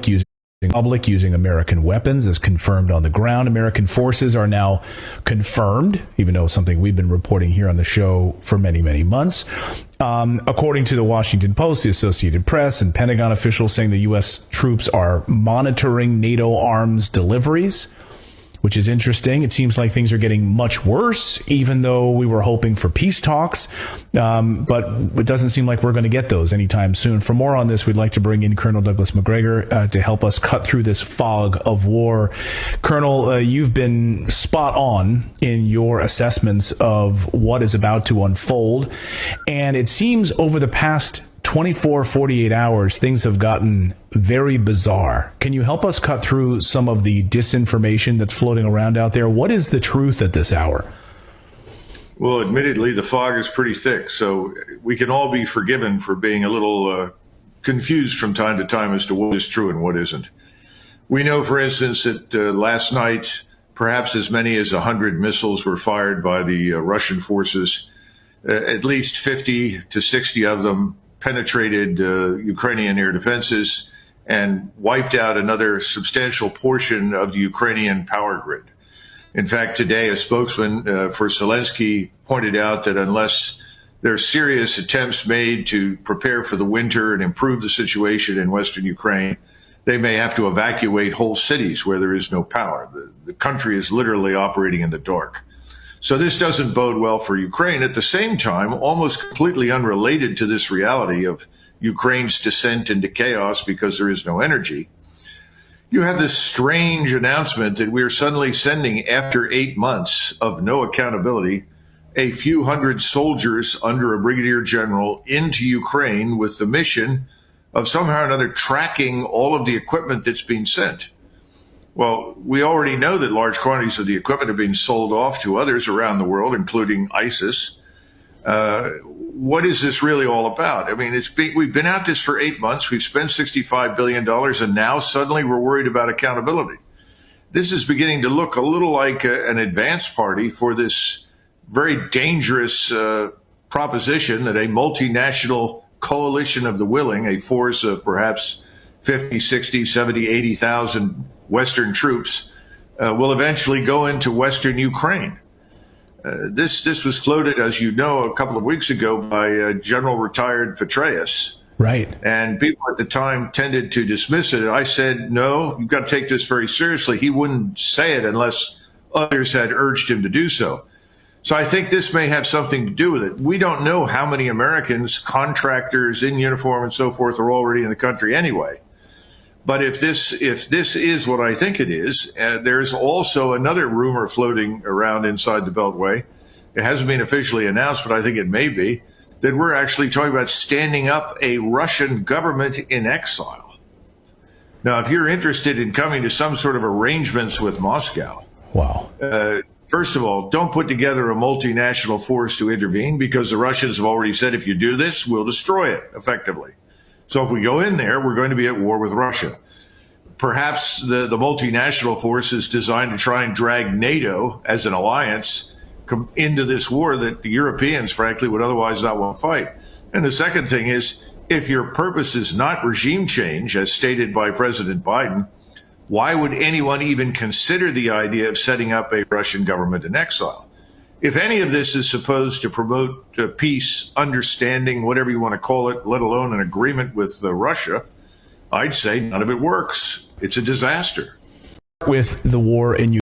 using American weapons as confirmed on the ground. American forces are now confirmed, even though something we've been reporting here on the show for many, many months. According to the Washington Post, the Associated Press, and Pentagon officials saying the U.S. troops are monitoring NATO arms deliveries, which is interesting. It seems like things are getting much worse, even though we were hoping for peace talks. But it doesn't seem like we're going to get those anytime soon. For more on this, we'd like to bring in Colonel Douglas Macgregor to help us cut through this fog of war. Colonel, you've been spot on in your assessments of what is about to unfold. And it seems over the past 24, 48 hours, things have gotten very bizarre. Can you help us cut through some of the disinformation that's floating around out there? What is the truth at this hour? Well, admittedly, the fog is pretty thick, so we can all be forgiven for being a little confused from time to time as to what is true and what isn't. We know, for instance, that last night, perhaps as many as 100 missiles were fired by the Russian forces. At least 50 to 60 of them penetrated Ukrainian air defenses and wiped out another substantial portion of the Ukrainian power grid. In fact, today, a spokesman for Zelensky pointed out that unless there are serious attempts made to prepare for the winter and improve the situation in Western Ukraine, they may have to evacuate whole cities where there is no power. The country is literally operating in the dark. So this doesn't bode well for Ukraine. At the same time, almost completely unrelated to this reality of Ukraine's descent into chaos because there is no energy, you have this strange announcement that we're suddenly sending, after 8 months of no accountability, a few hundred soldiers under a brigadier general into Ukraine with the mission of somehow or another tracking all of the equipment that's being sent. Well, we already know that large quantities of the equipment are being sold off to others around the world, including ISIS. What is this really all about? I mean, we've been at this for 8 months. We've spent $65 billion, and now suddenly we're worried about accountability. This is beginning to look a little like an advance party for this very dangerous proposition that a multinational coalition of the willing, a force of perhaps 50, 60, 70, 80,000 Western troops will eventually go into Western Ukraine. This was floated, as you know, a couple of weeks ago by General retired Petraeus. Right. And people at the time tended to dismiss it. And I said, no, you've got to take this very seriously. He wouldn't say it unless others had urged him to do so. So I think this may have something to do with it. We don't know how many Americans, contractors in uniform and so forth, are already in the country anyway. But if this is what I think it is, there's also another rumor floating around inside the Beltway. It hasn't been officially announced, but I think it may be, that we're actually talking about standing up a Russian government in exile. Now, if you're interested in coming to some sort of arrangements with Moscow, wow. First of all, don't put together a multinational force to intervene, because the Russians have already said, if you do this, we'll destroy it effectively. So if we go in there, we're going to be at war with Russia. Perhaps the multinational force is designed to try and drag NATO as an alliance into this war that the Europeans, frankly, would otherwise not want to fight. And the second thing is, if your purpose is not regime change, as stated by President Biden, why would anyone even consider the idea of setting up a Russian government in exile? If any of this is supposed to promote peace, understanding, whatever you want to call it, let alone an agreement with Russia, I'd say none of it works. It's a disaster. With the war in